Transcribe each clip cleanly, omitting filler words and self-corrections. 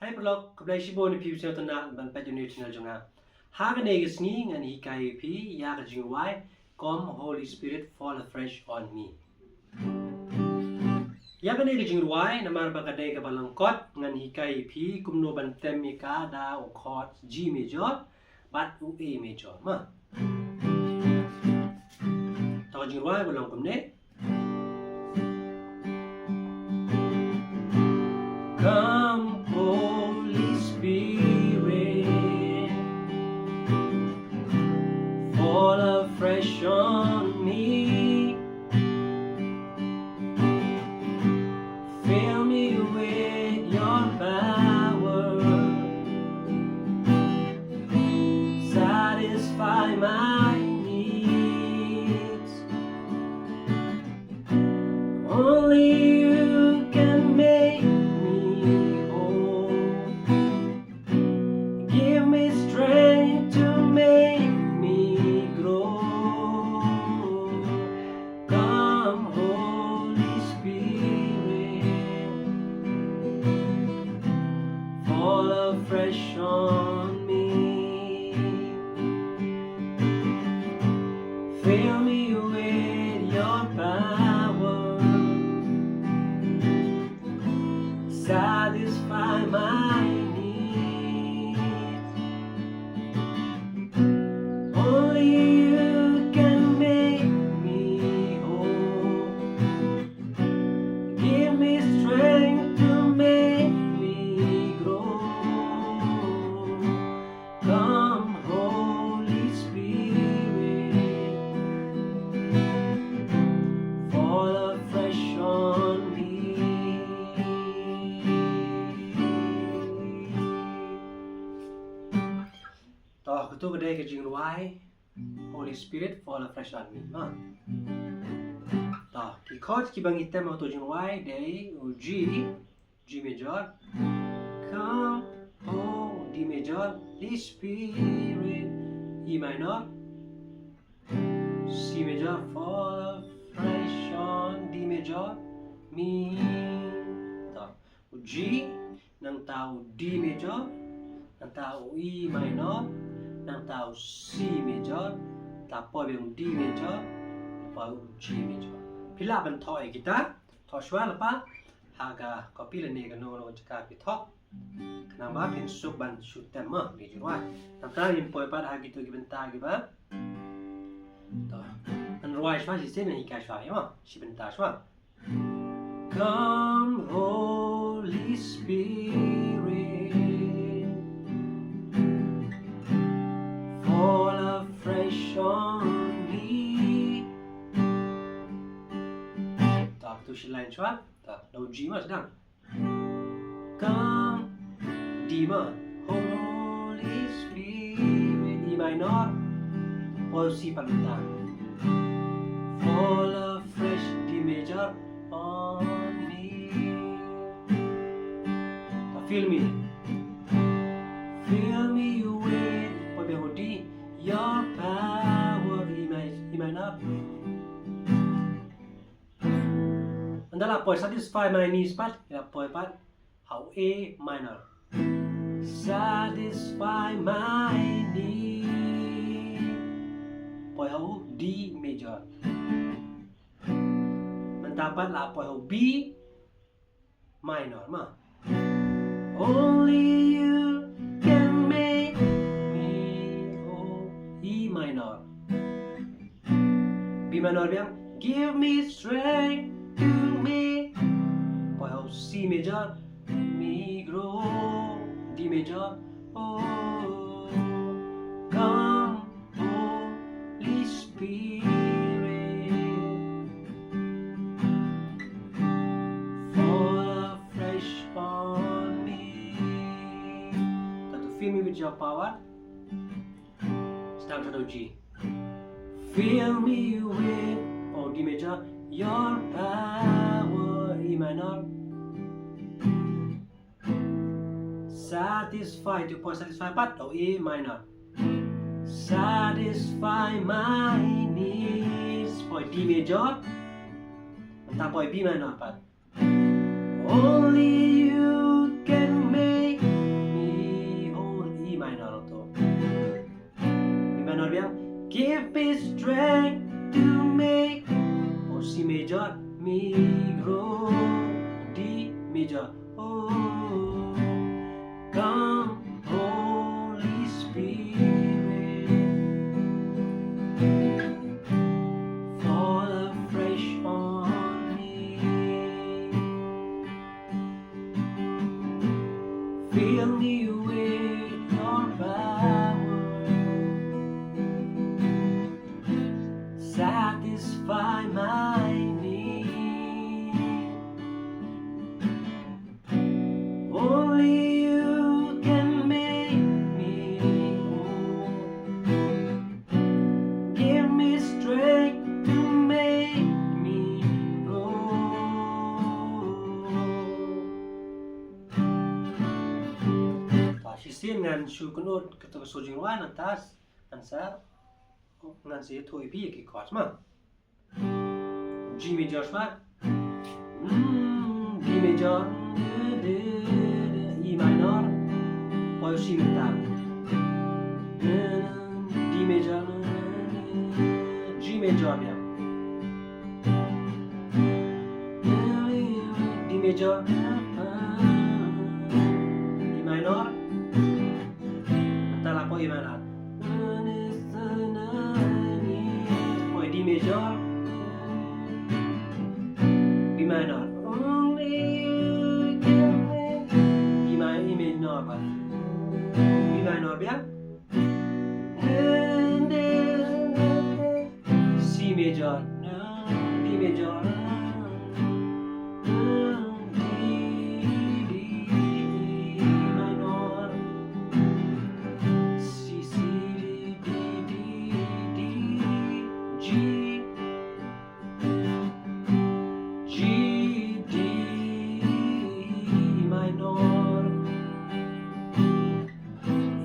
Hai pelok keblai shibo ni piu sel tana ban pa juni channel jonga. Haga neges ni ngan hikai pi ya jingrwai come Holy Spirit fall afresh on me. Ya bane jingrwai namar bagade ka balangkot ngan hikai pi kumno ban tem iaka da o chords G major but u A major ma. Ta jingrwai balang kumne. Come Holy Spirit, fall afresh on me. Fill me with your power, satisfy my needs. Only you can make strength to make me grow. Come Holy Spirit, fall afresh on me. Fill me with your power, satisfy my needs. Only you can make me whole. Give me strength to make me grow. Come Holy Spirit, fall afresh on me. Toh ketu kedai ke jingrwai Holy Spirit fall afresh on me. Toh ki chords ki bang item auto jingrwai day G major. Come D major, Holy Spirit E minor, C major fall afresh on D major me. Toh G nang tao D major, nang tao E minor, nang tao C major, tapos yung D major, tapos G major. Pila ban thoi kita, thoi shwa lapa, haga copy le nega no jaka pi thok. Kenapa pin sub ban shoot them ma di jirwa. Nanta yin poi pat hagi tu Bynta giba. To. An rwai shwa si sen hika shwa ya, si Bynta shwa. Come Holy Spirit, fall afresh on me. Tak tu si line shwa, tak no G ma sedang. Come D ma, Holy Spirit E minor, Paul C paluta. Fall afresh D major on me. Fill me with Paul D, your power E minor. Andala Paul satisfy my needs pat, ya Paul pat. How A minor, satisfy my need. Poi how D major. Mendapat lah poi how B minor ma. Only you can make me whole. E minor. B minor biang give me strength to make. Poi how C major. Me grow D major. Oh, come Holy Spirit, fall afresh on me. To fill me with your power. Start with G. Fill me with D major, your power E minor. Satisfy to point satisfy pat o E minor. Satisfy my needs. Point D major. Tapos B minor pat. Only you can make me grow. D major. Oh, come Holy Spirit, fall afresh on me. Fill me with your power, satisfy my need. Only you can make me whole. Give me strength to make me grow. Sisir ngan shu kunut ketua so jingrwai nantas ansa ngan se thoi pi ki chords ma. G major ma. D major, E minor, poi C minor. D major, G major abbiamo. D major, E minor, la poi E minor. Poi D major, B minor. E minor, B minor abbiamo. C major, D major, D minor, C C D D D G G D minor,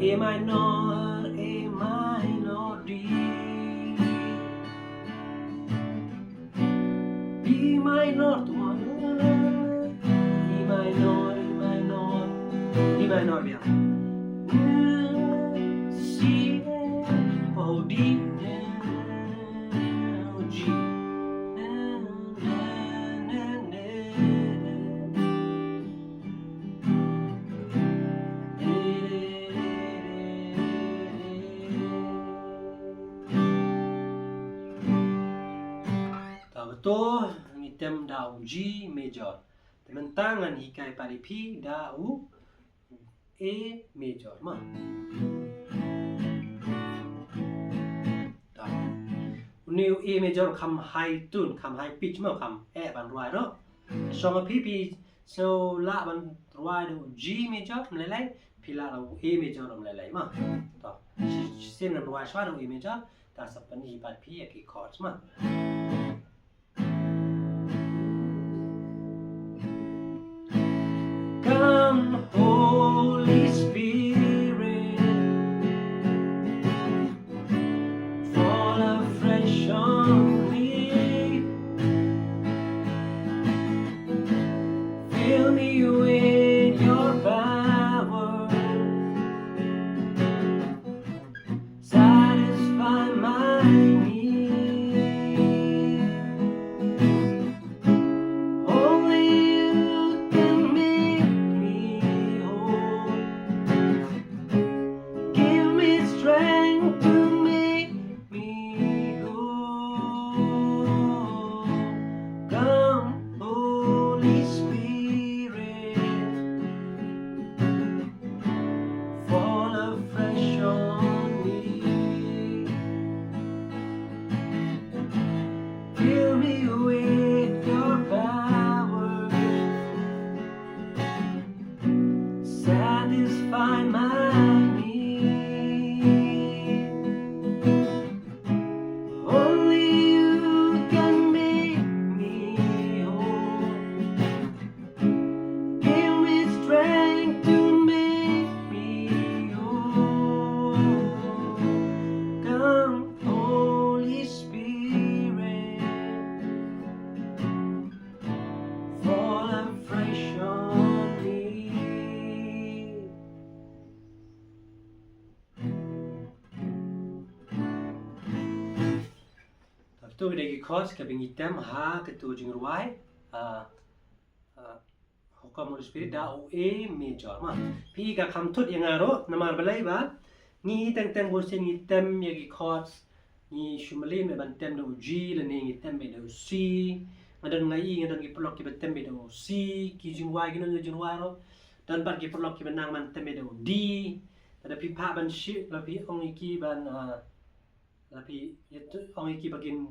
A minor, A minor, D B minor, E minor, E minor, D minor abbiamo. C, oh D, G. Betul, ni tem dau G major. Teman tangan ikai pari P dau A major ma. Ni A major คำ high tune คำ high pitch มาคำ E บันรวยเนาะช่องP so ละบันรวยดู G major มันหลายๆ P ละเรา A major มันหลายๆมาต่อเส้นรวยช่วยดู A major แต่สับปะนีปาพี่กี่ chords มาCome Holy Spirit, fall afresh on me. Fill me with your power, satisfy my need. Only you can make me whole. Give me strength to make me whole. Come Holy Spirit, fall afresh on me. Fill me with your power, satisfy my need. Only you can make me whole. Give me strength to make me whole. Come Holy Spirit, fall afresh on me. เ Kita kita chords ka bingitem ha kita jingrwai hokam spirit da o A major ma pi ka kham thut yang aro namar balai ba ni teng teng bol sen ni tem yagi chords ni shumali me ban tem do G le ni tem be do C ngadan ngai ngadan ki plok ki tem be do C ki jingrwai ki no jingrwai ro dan ban ki plok ki benang man tem be do D ada pi pa ban shi la pi ong ki ban la pi ong ki bagin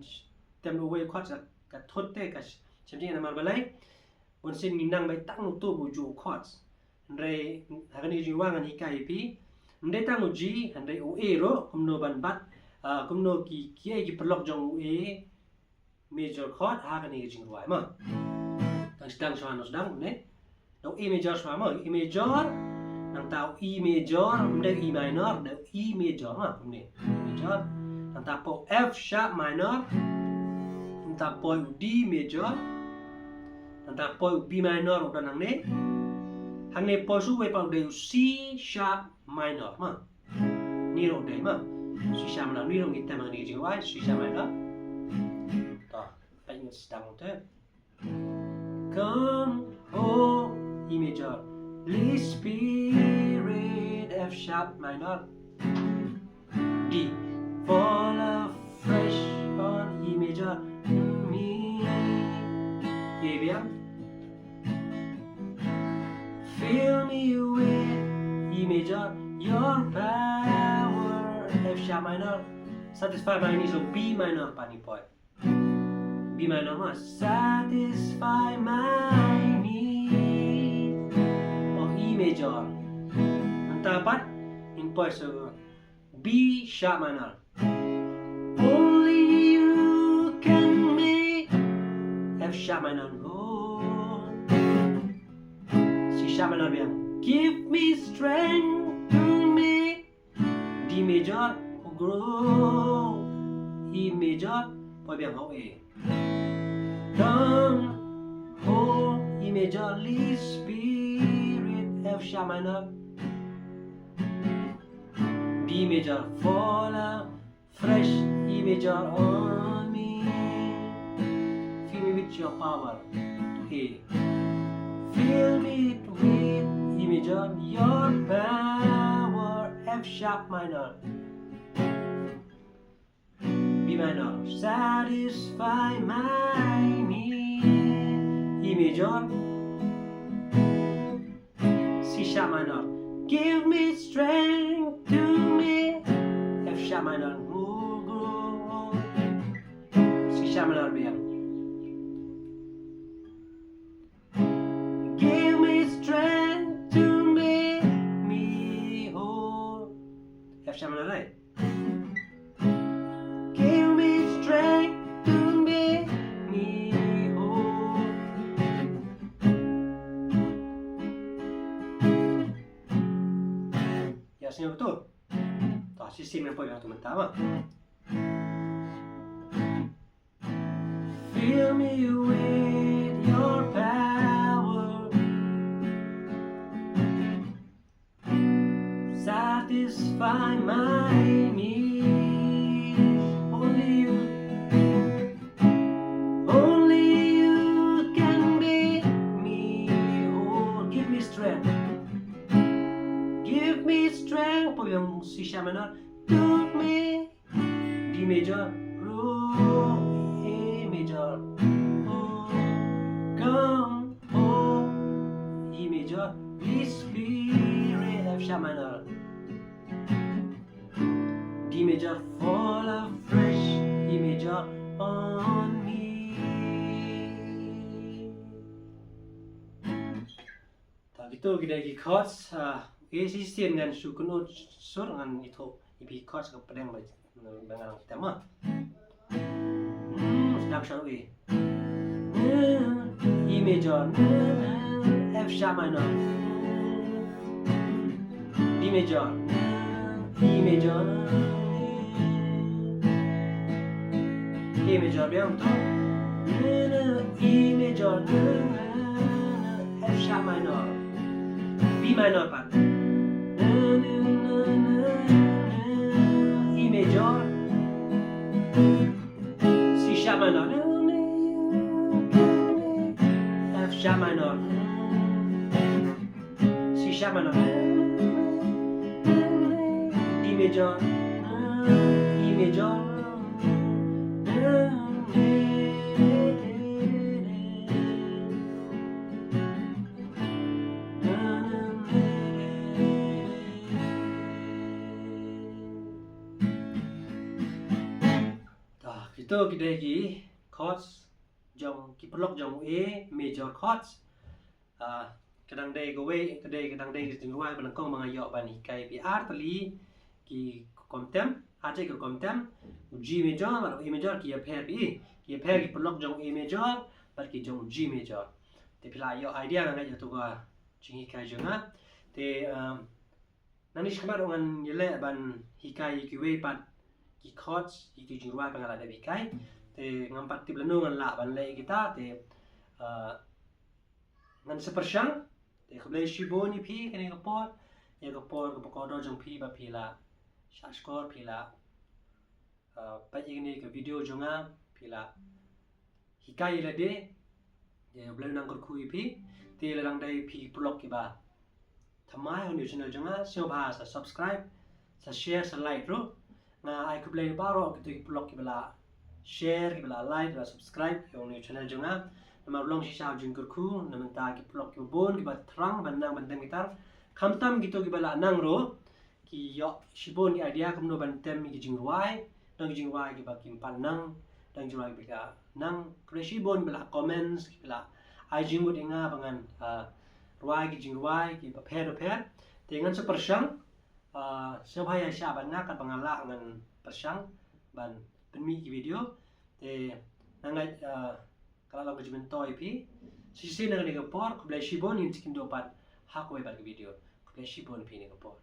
tem do way chords ka thut te ka chim jing namar balai bon sen ni nang bai tang tu bu ju chords re hagan ni jiwa ngan ikai pi ndai tang G ndai o A ro kumno ban bat kumno ki ki plok jong A major chord hagan ni jingrwai ma tang sedang soan sedang ne do A major soan ma A major nang tau E major ndai E minor do E major ma ne E major nang ta po F sharp minor nang ta po D major nang ta po B minor udah nang ne hang ne po su we po de C sharp minor ma ni ro de ma C sharp minor ni ro ngi tem ngi jingrwai C sharp minor ta pai ngi sedang te come oh E major Holy Spirit F sharp minor D fall afresh on E major me E biang fill me with E major your power F sharp minor satisfy my needs so B minor pani poi B minor ma satisfy my needs oh E major anta pat in poi so B sharp minor only you can make F sharp minor oh C sharp minor biang give me strength to make D major grow E major poi biang ho A come oh E major Holy Spirit F sharp minor D major fall fresh E major on me fill me with your power A fill me with E major your power F sharp minor B minor satisfy my need E major C sharp minor give me strength to me F sharp minor C sharp minor biang give me strength to make me whole F sharp minor right give me strength to make me whole ya senyum betul tak sistem yang boleh teman-teman ma fill me with your power satisfy my needs only you can make me whole give me strength po yung C sharp minor to me D major grow A major oh come oh E major Holy Spirit F sharp minor D major fall afresh E major on me tak gitu kita lagi chords sistem dengan Kumno sur dengan itu ibi chords ke pedang dengan kita mah sedang selalu E major F sharp minor D major E major E major biang tu E major F sharp minor B minor pak E major C sharp minor, F sharp minor, C sharp minor, D major, E major, Kita lagi chords jong kiplok jong A major chords kadang day gawe kadang day jingrwai balangkong mga yo ban hikai pi R tali ki komtem aje ki komtem G major atau A major ki pair pi ki pair ki pelok jong A major bat ki jong G major te pila yo idea ngai yo tu ga jing hikai jonga te nani shkamar ngan yele ban hikai ki we pat ki chords ki jingrwai pangala da hikai te ngampat ti blanu ngan la ban le kita te ngan sepersyang te khlei shibo ni pi kene kapor ya kapor ko ko do jong pi ba pi la shashkor pi la pa ini ke video jonga pi la hikai la de ya blanu nang kur pi te la dang dai pi blog ki ba thamai on channel jonga so ba sa subscribe sa share sa like ro na ai ku play baro ki blog ki bala share ki bala like bala subscribe on channel jonga nama long si sa jing ku na menta ki blog ki bon ki ba trang ban nang ban dang gitar khamtam gitu ki bala nang ro ki yo shibon ki idea kumno ban tem ki jingrwai dang jingrwai ki ba kim pan nang dang jingrwai ki ba nang shibon bala comments ki bala ai jingmut inga bangan ruai ki jingrwai ki ba pher dengan sepersyang sebaya sya ban nak bangala ngan persyang ban penmi ki video te nangai kalau ko jimen toy pi sisi nang ni ko por ko blai shibon in tikin do pat ha ko ba video ko blai shibon pi ni ko por